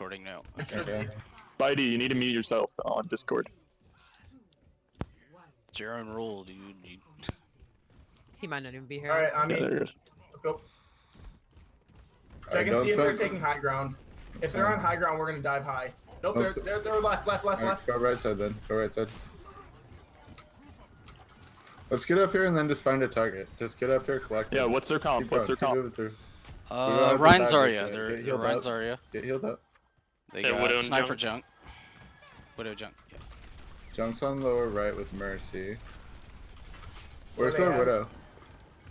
recording now. Okay. Bitey, you need to mute yourself on Discord. It's your own rule, dude. He might not even be here. Alright, I Yeah, mean, there it is. let's go. Check and see if they're taking high ground. If they're on high ground, we're gonna dive high. Nope, they're left. Right, go right side then. Go right side. Let's get up here and then just find a target. Just get up here, collect. Yeah, what's their comp? What's their comp? Ryan Zarya. They're Ryan Zarya. Get healed up. They Yeah, got Widow and Sniper Junk. Widow Junk. Yeah. Junk's on lower right with Mercy. Where's What do the they Widow?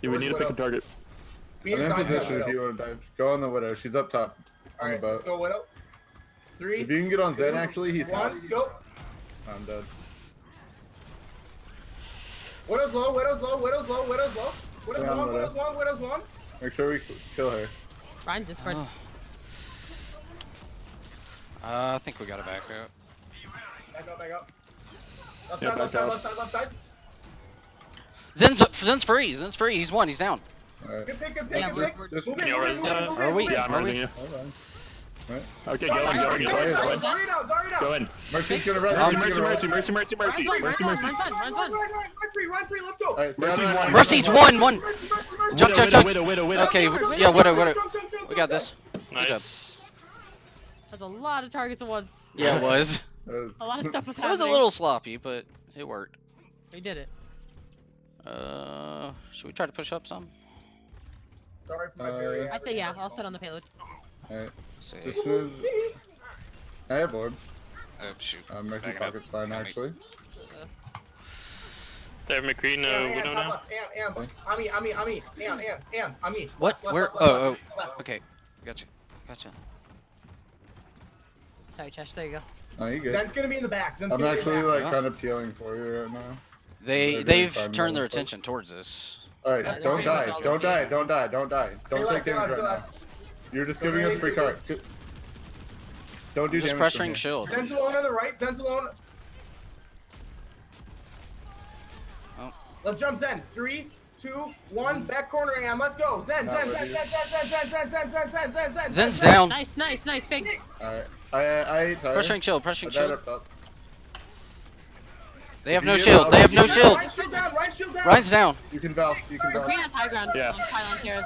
Yeah, we need to pick a target. We I'm need in to dive position Widow. if you want to dive. Go on the Widow. She's up top on the Alright, let's boat. go Widow. 3, If you can get on Zen, actually, he's hot. 1, go. I'm dead. Widow's low, Widow's low, Widow's low, Widow's low. Widow's Stay on one, Widow. Widow's one, Widow's one. Make sure we kill her. Ryan, Discord. I think we got to back out. Back up. Left Yeah, side, left back side, out. left side, left side. Zen's free. Zen's free. He's one. He's down. Alright. Good pick, Yeah, good pick. Just Move in, Can you move in, res move in, that? move in, Are we? move in. Yeah, I'm Are we? raising you. hold on. Right. Okay, go in, go in, go in. Zarya down, Zarya down. Go in. Mercy's gonna run. Mercy. Ryan's one, Mercy. Ryan's one. Run free, let's go. Alright, Mercy's stay on one. the- Mercy's one. Jump, jump, jump. Widow. Okay, yeah, Widow. We got this. Nice. That's a lot of targets at once. Yeah, it was. A lot of stuff was It happening. was a little sloppy, but it worked. We did it. Should we try to push up some? Sorry for my very I say yeah. I'll sit on the payload. Alright, See. just move. I have orb. Oh shoot. Mercy Backing up. pocket's fine, Got me. actually. They have McCree, no Widow now. Ami. What? Where? Oh. Okay. Gotcha. Sorry, Chesh. There you go. Oh, you good. Zen's gonna be in the back. I'm actually like Yeah. kind of peeling for you right now. They've fine turned their moving attention towards this. Alright, That's don't pretty much die. all Don't the die. field. Don't die. Don't die. Don't take damage right now. You're just giving us free card. Don't do Just damage. from pressuring here. shield. Zen's alone on the right. Zen's alone. Oh. Let's jump Zen. 3, 2, 1. Back corner am. Let's go. Zen. Zen's down. Nice. Big. Alright. I ate tired. Pressuring shield. I Pressuring died shield. up top. They have If no you get shield. out- They have no shield. Ryan shield down. Ryan shield down. Ryan's down. You can valve. Queen has high ground. Yeah. On pylon terrace.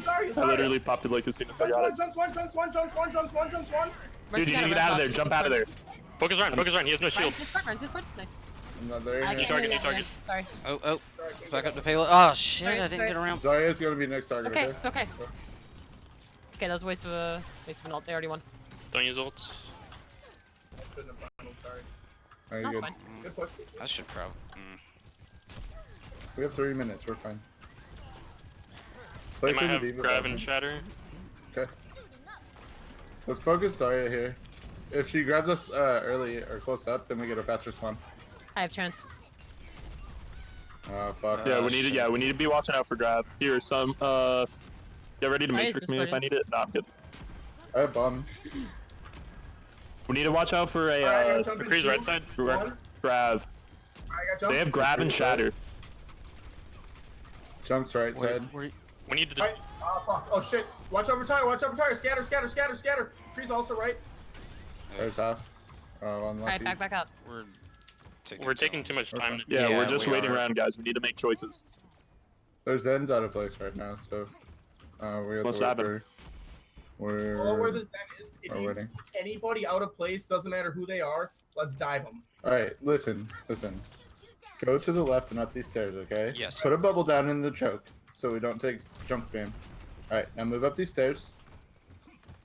Sorry. I literally popped it like as soon as I got it. Jumps one. Dude, Mercy you got need to a get red out of box there. on Jump out of there. Focus Ryan, he has no shield. Ryan's Discord. Nice. I'm not there I yet. can't target, hear new you. target. Sorry. Oh. Back up the payload. Oh shit! I didn't get around. Zarya's gonna be next target. It's okay. Okay, that was a waste of an ult. They already won. Don't use ults. Alright, That's good. fine. Good push. I should probably. We have 3 minutes. We're fine. They Play might for the have diva grab button. and shatter. Okay. Let's focus Zarya here. If she grabs us early or close up, then we get a faster spawn. I have chance. Oh fuck. Yeah, Oh, we need to. shit. Yeah, we need to be watching out for grab. Here, some. Get ready to Why is matrix this me if I button? need it. No, I'm good. I have bomb. We need to watch out for a McCree's right side. grab. They have grab and shatter. Junk's right side. We need to. Right. Oh fuck. Oh shit. Watch over tire. Scatter. Freeze also right. There's half. Oh, Alright, unlucky. back up. We're taking too much time. To Yeah, Yeah, we're just we waiting are. around, guys. We need to make choices. There's Zen's out of place right now, so we have What's to wait happening? for. Well, where the Zen is, if We're you waiting. anybody out of place, doesn't matter who they are, let's dive them. Alright, listen. Go to the left and up these stairs, okay? Yes. Put a bubble down in the choke so we don't take jump spam. Alright, now move up these stairs.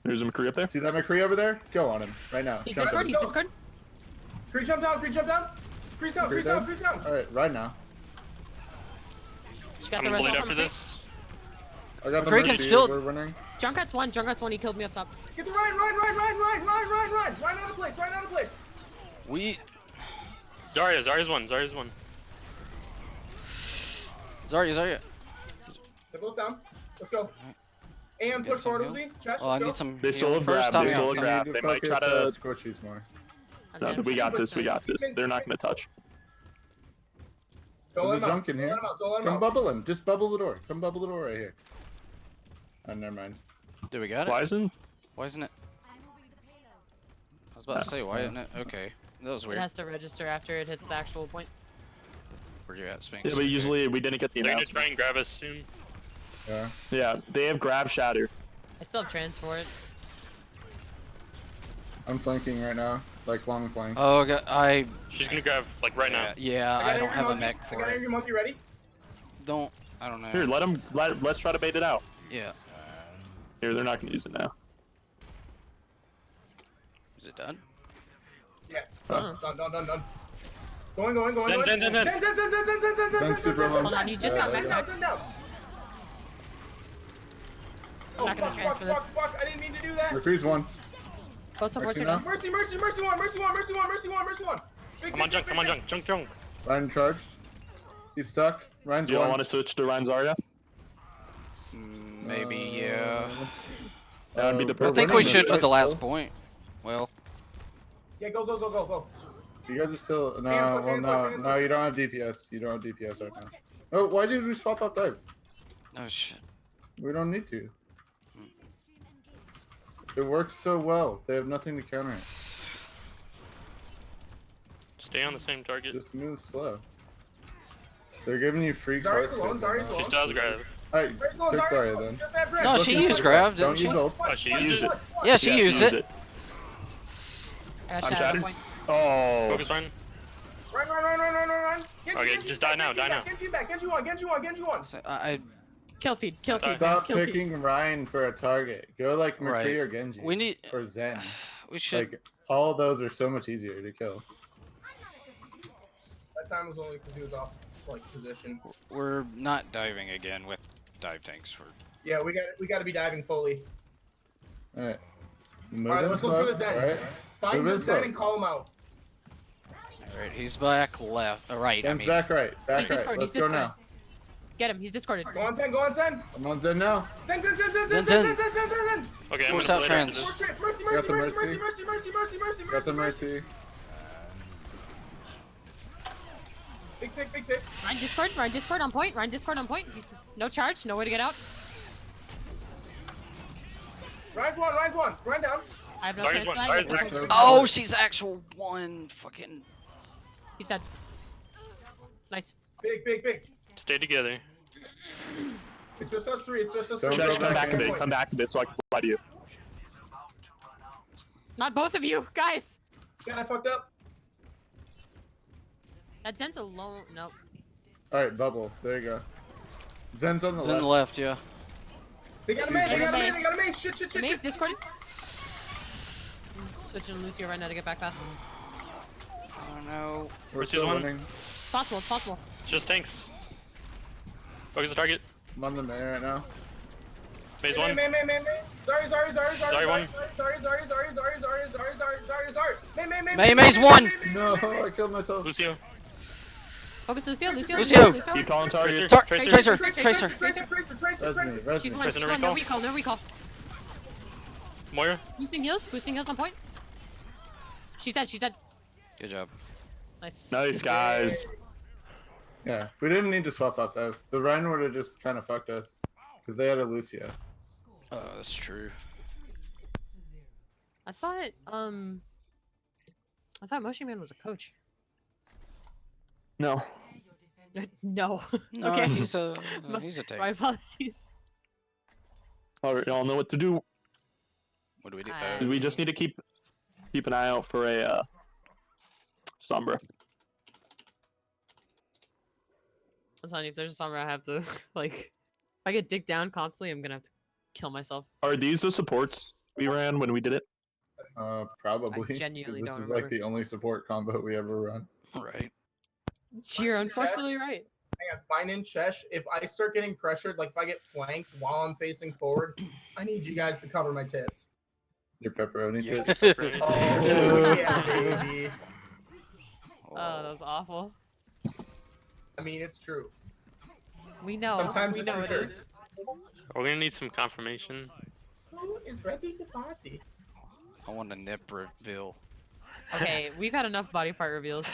There's a McCree up there. See that McCree over there? Go on him right now. He's Jump Discord. him. He's Discord. Crease jump down. Crease down. Alright, right now. She got I'm the gonna result bleed on after the this. I got the McCree can Mercy, still- we're running. Junkrat's one. He killed me up top. Get the Ryan. Ryan out of place. We. Zarya's one. Zarya. They're both down. Let's go. And push forward with me. Chest, Oh, I let's need go. some. They still healing have first. grab. Top They me still off. have grab. We need They might try focus, to. squishies more. No, Okay. we got this. They're not gonna touch. Don't let There's a him out. junk in Don't here. let him out. Don't let him Come out. bubble him. Just bubble the door. Come bubble the door right here. Oh, never mind. Do we got it? Why isn't? Why isn't it? was about to say, why isn't it? Okay. That was It weird. has to register after it hits the actual point. Where you at, Sphinx? Yeah, but usually we didn't get the They're gonna announcement. try and grab us soon. Yeah. Yeah, they have grab shatter. I still have transport. I'm flanking right now. Like long flank. Oh, God, She's gonna grab like right now. Yeah, I don't have a mech I for got it. every monkey ready. I don't know. Here, let's try to bait it out. Yeah. Here, they're not gonna use it now. Is it done? Yeah. Huh. Done. Going. Zen. Zen's super low. Hold on, you just got Zen back. down. I'm not gonna transfer this. Fuck, I didn't mean to do that. Mercury's one. Both supports are Mercy done. Mercy one. Come on, junk. Ryan charged. He's stuck. Ryan's Do y'all one. want to switch to Ryan Zarya? Maybe, yeah. That would be the we're I think perfect. we winning should this for the fight last still. point. Well, Yeah, go. You guys are still no. Transfer, Well, transfer. no. You don't have DPS. You don't have DPS right now. Oh, why did we swap up dive? oh shit. We don't need to. It works so well. They have nothing to counter it. Stay on the same target. Just move slow. They're giving you free Zarya's cards. alone, Zarya's alone. She still has grab. Alright, pick Zarya then. No, she used grab, didn't Don't she? use ults. Oh, she Used used it. it. Yeah, she Yes, used it. I got I'm shot at shattered. a point. Oh, Focus run. Run. Okay, just die now, die now. Genji one. So, Kill feed. Stop Kill feed. picking Ryan for a target. Go like Mercury Right. or Genji. we need. Or Zen. We should. Like, all those are so much easier to kill. That time was only because he was off like position. We're not diving again with dive tanks. Yeah, we got to be diving fully. Alright. Alright, let's look for the Zen. Alright. Find Move the in Zen slow. and call him out. Alright, he's back left. Right, I Zen's mean. back right. He's Back right. discorded, Let's he's go discorded. now. Get him. He's discorded. Go on Zen. I'm on Zen now. Zen. Okay, I'm Force gonna out play trans. after this. Mercy. Got the Mercy. Big pick. Ryan Discord on point. No charge. No way to get out. Ryan's one. Ryan down. I have no Zarya's chance one, for that. Zarya's You have one. to- Oh, she's actual one. Fucking. He's dead. Nice. Big. Stay together. It's just us three. Don't Chesh, go come back back a in. bit. Come back a bit so I can fly to you. Not both of you, guys. God, I fucked up. That Zen's alone. Nope. Alright, bubble. There you go. Zen's on the It's in the left. left, yeah. They got a man. Shit. Maze discorded. Switching to Lucio right now to get back fast. Oh no. We're Mercy's still one. winning. It's possible. Just tanks. Focus the target. I'm on the main right now. Phase one. Man. Sorry. one. Sorry. May's one. No, I killed myself. Lucio. Focus Lucio. Lucio. Keep calling target. Tracer. Tracer. Res She's me. one. Pressing a No recall. recall. Moira. Boosting heals on point. She's dead. Good job. Nice. Nice, guys. Yeah, we didn't need to swap up though. The Rhine would have just kind of fucked us. Because they had a Lucio. Oh, that's true. I thought Motion Man was a coach. No. No. No, Okay. he's a tank. My apologies. Alright, y'all know what to do. What do we do? We just need to keep an eye out for a Sombra. I'm telling you, if there's a Sombra, I have to like. If I get dicked down constantly, I'm gonna have to kill myself. Are these the supports we ran when we did it? Probably. I genuinely 'cause don't This is remember. like the only support combo we ever run. Right. You're unfortunately right. Hang on, fine in Chesh. If I start getting pressured, like if I get flanked while I'm facing forward, I need you guys to cover my tits. Your pepperoni Yeah. tits. Oh yeah, baby. Oh, that was awful. I mean, it's true. We know. Sometimes we it know it hurts. is. We're gonna need some confirmation. Who is ready to party? I want a nip reveal. Okay, we've had enough body part reveals.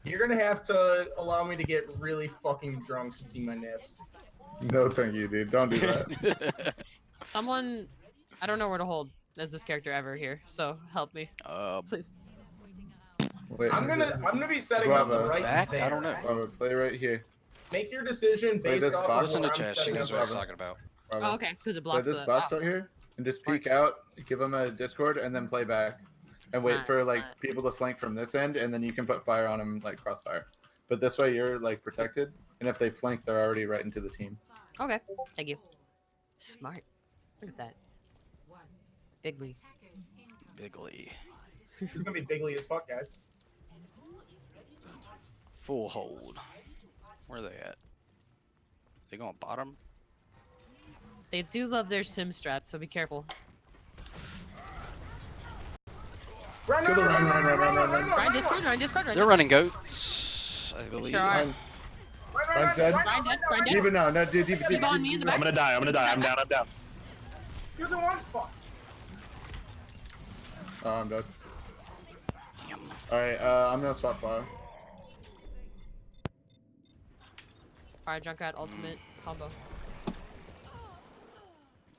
You're gonna have to allow me to get really fucking drunk to see my nips. No, thank you, dude. Don't do that. Someone, I don't know where to hold. as this character ever here, so help me, please. Wait, I'm gonna be setting up the Guava. right Back? there. I don't know. Guava, play right here. Make your decision Wait, based this off box- of Listen to where I'm Chess. She setting knows up what she's the- talking about. Guava. Oh, okay, because it Play blocks this the. box Oh. right here and just peek out, give them a Discord, and then play back. And wait Smart, for like smart. people to flank from this end, and then you can put fire on them like crossfire. But this way you're like protected, and if they flank, they're already right into the team. Okay, thank you. Smart. Look at that. Big league. Bigly. This is gonna be bigly as fuck, guys. Full hold. Where are they at? They going bottom? They do love their sim strats, so be careful. Run, Kill the run. Ryan Discord, Ryan Discord, Ryan They're running goats, I believe. Sure are. Ryan, Ryan's dead. Ryan dead, Ryan dead. Even now, no, dude, Keep on me in the I'm back. gonna die. I'm gonna die. I'm down. I'm down. Here's the one. Fuck. Oh, I'm dead. Damn. Alright, I'm gonna swap fire. Alright, Junkrat ultimate combo.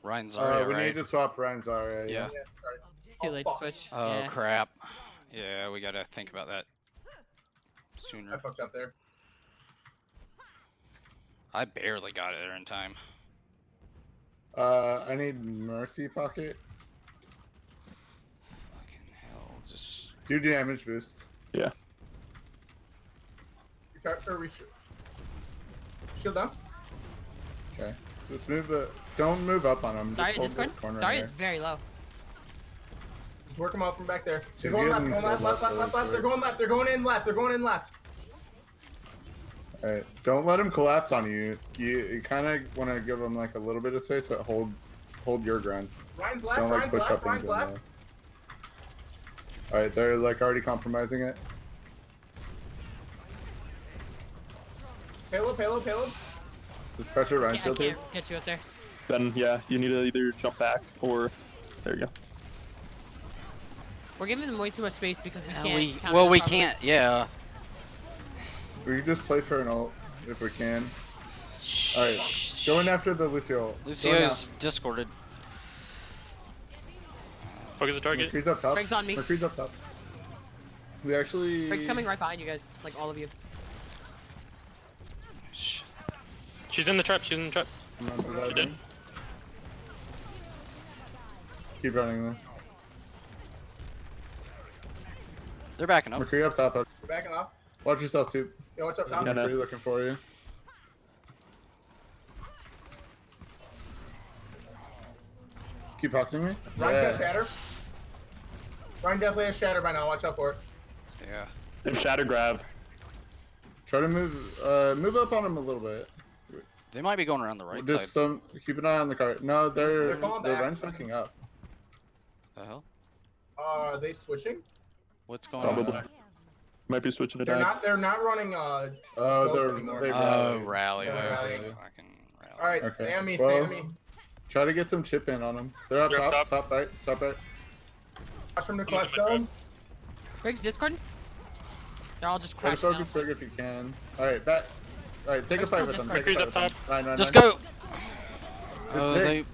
Ryan Zarya, We right? need to swap Ryan Zarya. Yeah. Yeah, sorry. It's too late to switch. Oh Yeah. crap. Yeah, we gotta think about that I sooner. fucked up there. I barely got it there in time. I need Mercy Pocket. Fucking hell, just Do damage boost. Yeah. Shield down. Okay. Just move the. Don't move up on him. Sorry, Just hold Discord. this corner Sorry, here. it's very low. Just work them out from back there. She's They're going left, getting going left, killed left, left left, left, really left. They're going left. They're going in left. They're going in left. Alright. Don't let him collapse on you. You kind of want to give him like a little bit of space, but hold your ground. Ryan's left. Don't like Ryan's push left. up Ryan's into left. him. Alright, they're like already compromising it. Payload, payload, payload. Just pressure Ryan I shield here. can't get you up there. Then yeah, you need to either jump back or there you go. We're giving them way too much space because we Yeah, can't. counter well, we properly. can't. Yeah. We can just play for an ult if we can. Alright, go in after the Lucio ult. Go Lucio's discorded. Focus the now. target. Mercury's up top. Briggs on me. Mercury's up top. We actually. Briggs coming right behind you guys, like all of you. Shh. She's in the trap. She's in the trap. I'm not She did. surviving. Keep running this. They're backing up. Mercury up top. We're backing off. Watch yourself too. Yeah, watch up top. Yeah, no. Mercury looking for you. Keep talking to me. Ryan got shatter. Ryan definitely has shatter by now. Watch out for it. Yeah. If Shatter grab. Try to move up on him a little bit. They might be going around the right Just side. keep an eye on the cart. No, They're falling back. Ryan's backing up. The hell? Are they switching? What's going Probably. on? Might be switching it They're out. not. They're not running. Oh, Goats anymore. they Oh, rally. rally. They're Oh, rallying. fucking rally. All right, Okay. stay on me. Well- Stay on me. Try to get some chip in on him. They're up They're up top, top. top right, top right. Watch from the Who's in clutch my zone. Briggs Discord. They're all just Try to crashing focus down. big if you can. Alright, back. Alright, take a Briggs fight still with them. just Take a Mercury's fight up with them. Ryan, Just Ryan. go! Oh, big. they.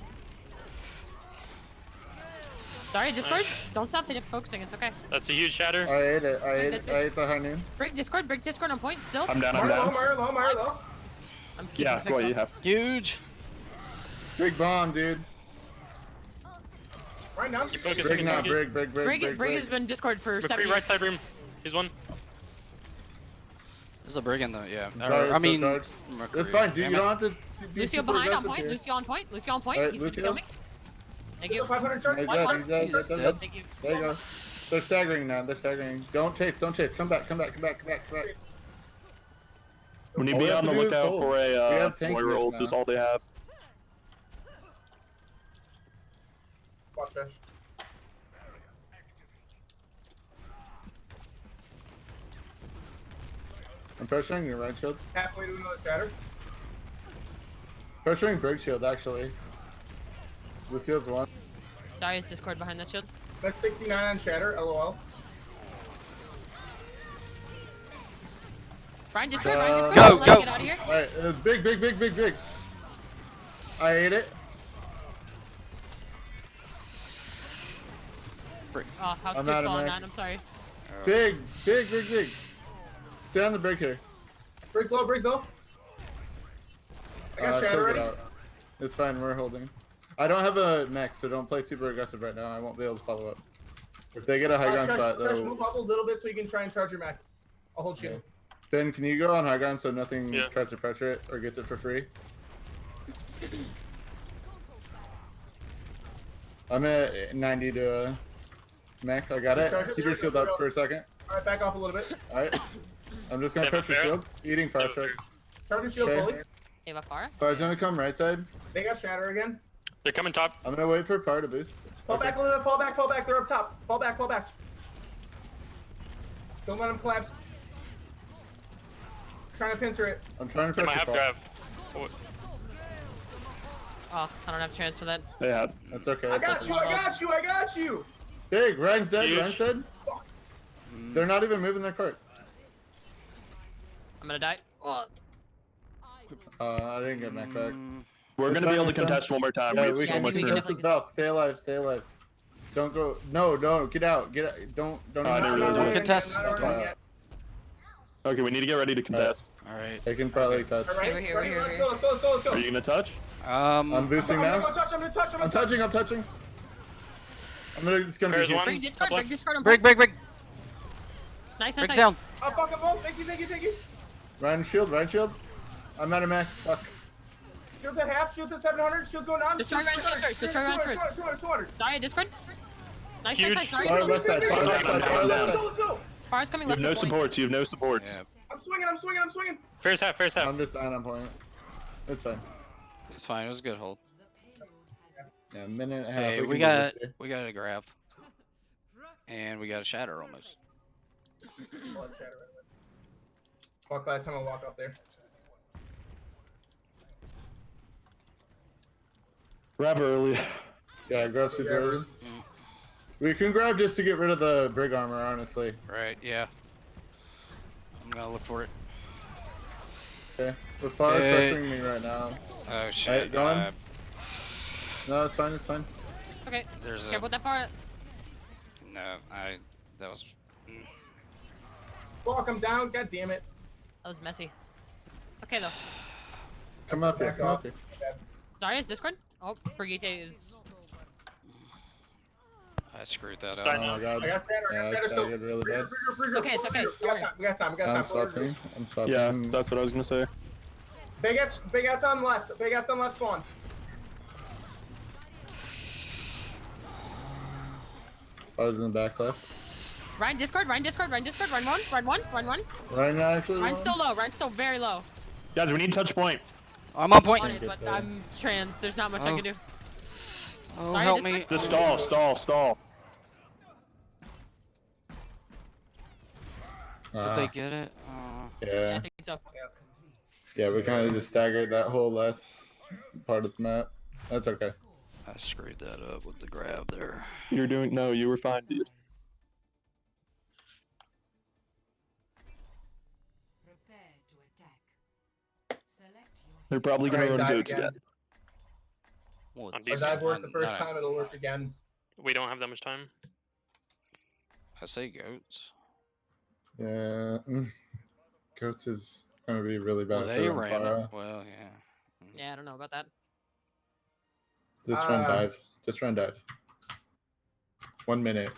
Sorry, Discord. Don't stop focusing. It's okay. That's a huge shatter. I ate it. I ate the high noon. Briggs Discord on point still. I'm down. I'm Mario low, down. Mario low, Mario low. I'm keeping Yeah, six go up. you have. Huge! Big bomb, dude. Right now. Keep focusing Brig on now, target. Brig has been Discord for 7 McCree years. right side room. He's one. There's a brig in the. Yeah. Sorry, I mean. charged. Mercury. It's fine, dude. Damn You it. don't have to be Lucio super behind on aggressive point. here. Lucio on point. Lucio on point. Alright, He's gonna Lucio. kill me. Thank you. 500 charge. He's One, dead, one. he's dead, He's he's dead. dead. Thank you. There you go. They're staggering now. They're staggering. Don't chase. Don't chase. Come back. Come back. Come back. Come back. Come back. We need to All we be have on the to do is lookout hold. for We a have tank Moira list ult now. is all they have. Watch Josh. I'm pressuring your right shield. Halfway to another shatter. Pressuring Brig shield actually. Lucio's one. Sorry, it's Discord behind that shield. That's 69 on shatter. LOL. Brian Discord. Go, Let's go. get out of here. Alright, big. I ate it. Frick. Oh, house I'm 2 out of falling mech. on. I'm sorry. Big. Stay on the break here. Briggs low, Briggs low. I got shatter Kill already. it out. It's fine, we're holding. I don't have a mech, so don't play super aggressive right now. I won't be able to follow up. If they get a high ground spot, Trash, though. move up a little bit so you can try and charge your mech. I'll hold shield. Ben, can you go on high ground so nothing Yeah. tries to pressure it or gets it for free? I'm at 90 to mech. I got it. Keep your shield up for a second. Alright, back off a little bit. Alright. I'm just gonna Have a press your fair? shield. Eating fire strike. Charge your shield Okay. fully. You have a far? Fire's gonna come right side. They got shatter again. They're coming top. I'm gonna wait for fire to boost. Fall back a little bit, fall back. They're up top. Fall back. Don't let them collapse. Trying to pincer it. I'm trying to They press might your have fall. grab. Oh, I don't have chance for that. Yeah. That's okay. I that's got you. Big, Ryan's dead, Huge. Ryan's dead. They're not even moving their cart. I'm gonna die. Oh. I didn't get mech back. We're It's gonna be able fine, to it's fine. contest one more time. Yeah, we have we so can much we do can room. this with Valk. Stay alive. Don't go. No, get out. Don't I didn't even realize try. that. Contest. Okay, we need to get ready to contest. Alright. They can probably touch. Alright, We're here, ready? we're Let's here. go. Let's go. Are you gonna touch? I'm boosting I'm gonna now. go touch. I'm I'm touching. I'm gonna Fair's be one. Bring discard, Couple bring discard on Break. Nice. Break down. Oh, fuck him both. Thank you. Ryan shield. I'm out of mech. Fuck. Shield at half, shield at 700, shield's going down. Destroy Ryan's shield first, destroy Ryan's first. 200. Sorry, discard. Nice. Huge. Sorry. Fire left side. Fire left side. Fire left side. Let's go. Far's coming You have left. no of point. supports. You have no supports. Yeah, I'm swinging. Fair's half. I'm just dying on point. It's fine. it's fine. It was a good hold. Yeah, a minute and a half. Hey, we can do got this here. we got a grab, and we got a shatter almost. Fuck, by the time I walk up there. Grab early. Yeah, grab super early. Mm. We can grab just to get rid of the brig armor, honestly. Right? Yeah. I'm gonna look for it. Okay. The fire's Okay. pressuring me right now. Oh shit. go on. No, it's fine. Okay. There's a Careful with that far. no. That was. Fuck, I'm down. God damn it. That was messy. It's okay though. Come up here. Back Come off. up here. Zarya's discord. Oh, Brigitte is. I screwed that Oh up. my god. I got Sander. Yeah, it's still. started really bad. It's okay, it's okay, don't worry. We got time. I'm stopping. Yeah, that's what I was gonna say. Big At's on left. Spawn. Fire's in the back left. Ryan discord. Ryan one. Right now, actually. Ryan's still low. Ryan's still very low. Guys, we need touch point. I'm on point. On it, but there. I'm trans. There's not much I can do. Oh, Sorry, help this me. Just stall. Did they get it? Yeah, I Yeah. think so. Yeah, we kind of just staggered that whole last part of the map. That's okay. I screwed that up with the grab there. You were fine, dude. They're probably gonna Alright, run dive goats again. again. Well, On Our defense. dive worked the No, first no. time, it'll work again. We don't have that much time. I say goats. Yeah. Goats is gonna be really bad. Well, for they them, ran Farah. it. Well, yeah. Yeah, I don't know about that. Just run dive. Just run dive. 1 minute.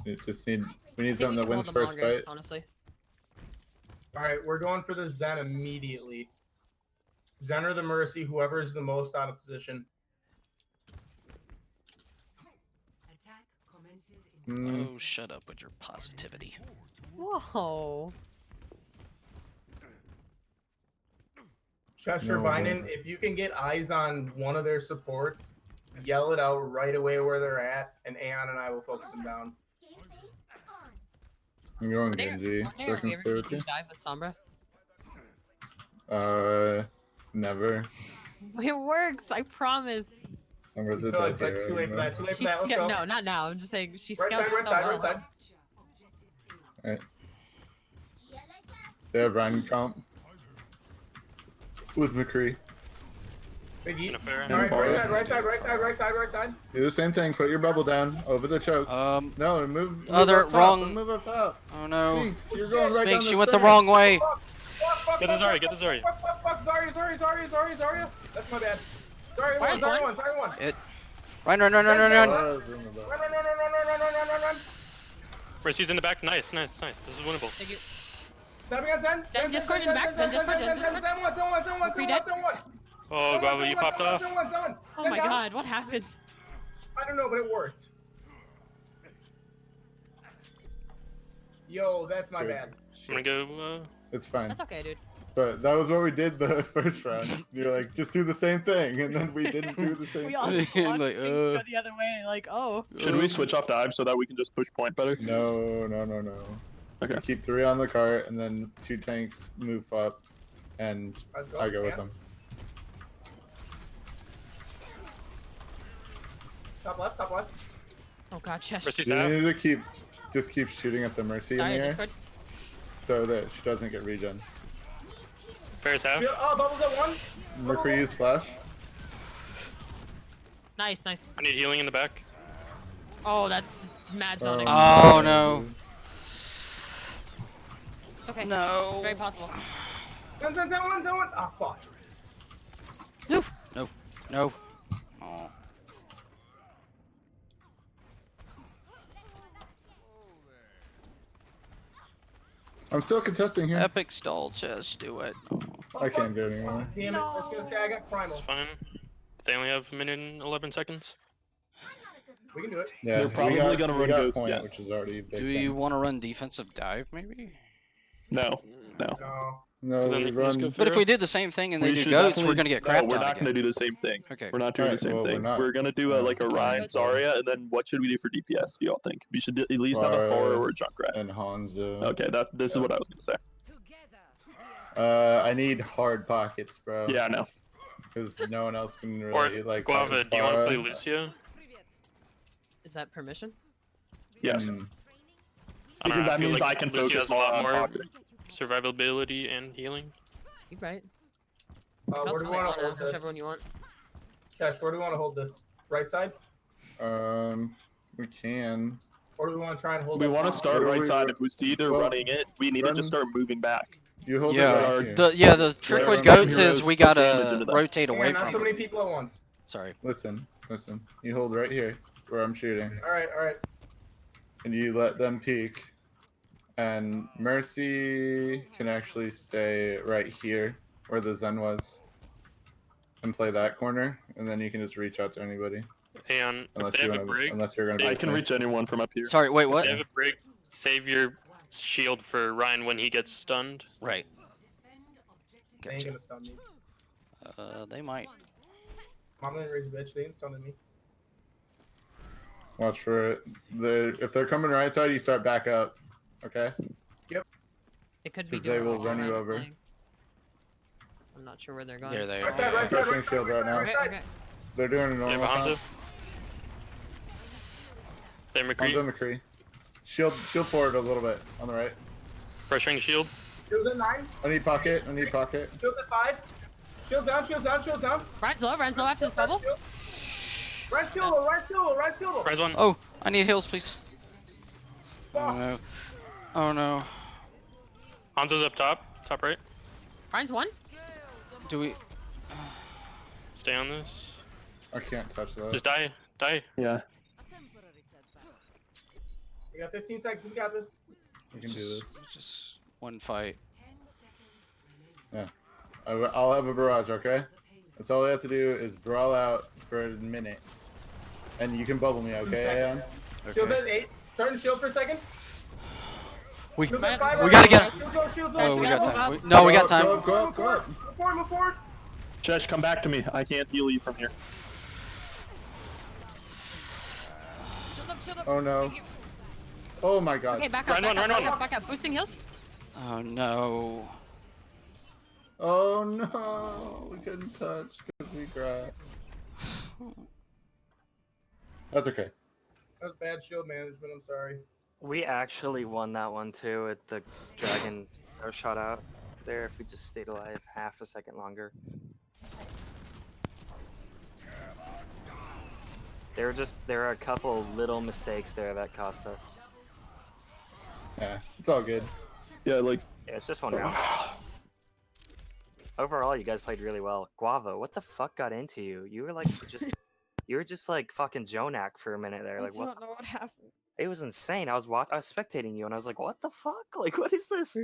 We need something that wins first fight. Honestly. Alright, we're going for the Zen immediately. Zen or the Mercy, whoever's the most out of position. Mm, Oh, shut up with your positivity. Whoa. Chester No, Vinen, no. if you can get eyes on one of their supports, yell it out right away where they're at, and Aeon and I will focus them down. I'm going One day, Genji. one day So I are can we ever stay gonna with do you. dive with Sombra? Never. It works, I promise. Somewhere's a No, dive it's like here, too late for that. Too late for She's that. Let's go. no, not now. I'm just saying she Right scouts side, right so side, well. right side. Alright. They have Ryan comp with McCree. Big E. In a fair. All right, Far. right side, right side, right side, right side, right side. Do the same thing. Put your bubble down over the choke. No, and move. Other up top, wrong- and move up top. Oh no. Sphinx, you're going right down Sphinx, the you went the center. wrong way. Fuck, Get the Zarya, get the Zarya. fuck, Zarya. That's my bad. Zarya Why one, is Zarya one? one, Zarya one. Run. Run. Run. Mercy's in the back. Nice. This is winnable. Thank you. Tapping on Zen. Zen Discord in the back, Zen Discord, Zen Discord. Zen one. Oh, Guava, you popped off. Oh my god, what happened? I don't know, but it worked. Yo, that's my bad. I'm gonna go. It's fine. That's okay, dude. But that was what we did the first round. You're like, just do the same thing, and then we didn't do the same We all thing. just watched Like, things go the other way, like, oh. Should we switch off dive so that we can just push point better? No. Okay. You keep 3 on the cart, and then 2 tanks move up, and Let's go. I go with Yeah. them. Top left. Oh god, Chesh. Mercy's You out. need to just keep shooting at the Mercy in Sorry, the air, Discord. so that she doesn't get regen. Fair's half. Oh, bubbles at 1. Mercury use flash. Nice. I need healing in the back. Oh, that's mad zoning. Oh no. Okay. No. Very possible. Zen one. Ah, fuck. No. Oh. I'm still contesting here. Epic stall chest, do it. Oh. I can't do it anymore. Damn it. I was gonna say I got primal. It's fine. They only have a minute and 11 seconds. We can do it. Yeah, They're probably gonna we run got Ghost point, yet. which is already big. Do you want to run defensive dive, maybe? No. No. No, Then we they can just run. go But if Pharaoh. we did the same thing and they We do should goats, definitely- we're gonna get No, crapped we're on not again. gonna do the same thing. Okay. We're not doing Alright, the same well, thing. we're not. We're gonna do like a Okay. Ryan Zarya, and then what should we do for DPS? Do y'all think we should at least have a Thor or a Junkrat? And Hanzo. Okay, this is what I was gonna say. I need hard pockets, bro. Yeah, I know. Because no one else can Or really like. Guava, do you want to play Farah. Lucia? Is that permission? Yes, Mm, I don't know, because that feel means like I can Lucia focus has a more lot on more pocket. survivability and healing. You're right. Where do we want to hold this? Whichever one you want. Chesh, where do we want to hold this? Right side? we can. Or do we want to try and hold We it want to top? start What do right we- side. If we see they're well, running it, we need to run- just start moving back. You hold it Yeah. right here. The trick Yeah, with run goats heroes is we put damage gotta into that. rotate Yeah, away not from so many them. people at once. Sorry. Listen. You hold right here where I'm shooting, All right. and you let them peek. And Mercy can actually stay right here where the Zen was, and play that corner, and then you can just reach out to anybody. And if Unless they you have a want break, unless you're gonna be. I with can me. reach anyone from up here. Sorry, wait, if what? they have a break, save your shield for Ryan when he gets stunned. Right. They ain't Gotcha. gonna stun me. They might. I'm gonna raise a bitch. They ain't stunning me. Watch for it. If they're coming right side, you start back up. Okay. It could be 'Cause they doing will what run you're you over. playing. I'm not sure where they're going. There they Right side, are. right side, Pushing shield right now. Okay, okay. They're doing a They normal. have a Hanzo. comp. They have McCree. Hanzo McCree. Shield forward a little bit on the right. Pressuring shield. Shields at 9. I need pocket. Shields at 5. Shields down. Ryan's low after this bubble. Ryan's killable. Rise one. Oh, I need heals, please. Oh Fuck. no. Oh no. Hanzo's up top. Top right. Ryan's one. Do we? Stay on this. I can't touch that. Just die. Yeah. We got 15 seconds. We got this. We can do this. Just one fight. I'll have a barrage. Okay. That's all we have to do is brawl out for a minute, and you can bubble me. 2 Okay, seconds. Aeon? Shields Okay. at 8. Turn shield for a second. We Shields at 5. we gotta get. Shields Oh, low. we gotta got move time. up. No, we got Go time. up, go up. Move forward. Chesh, come back to me. I can't heal you from here. Shield up. Oh no. Thank you. Oh my god. Okay, back up. Run one. Back up. Boosting heals. Oh no. Oh no. We couldn't touch because we grabbed. That's okay. That was bad shield management. I'm sorry. We actually won that one too at the dragon or shot out there if we just stayed alive half a second longer. There are a couple little mistakes there that cost us. Yeah, it's all good. Yeah, like Yeah, it's just one round. Overall, you guys played really well. Guava, what the fuck got into you? You were just like fucking Jonak for a minute there. Like what? don't know what happened. It was insane. I was spectating you, and I was like, what the fuck? Like, what is this?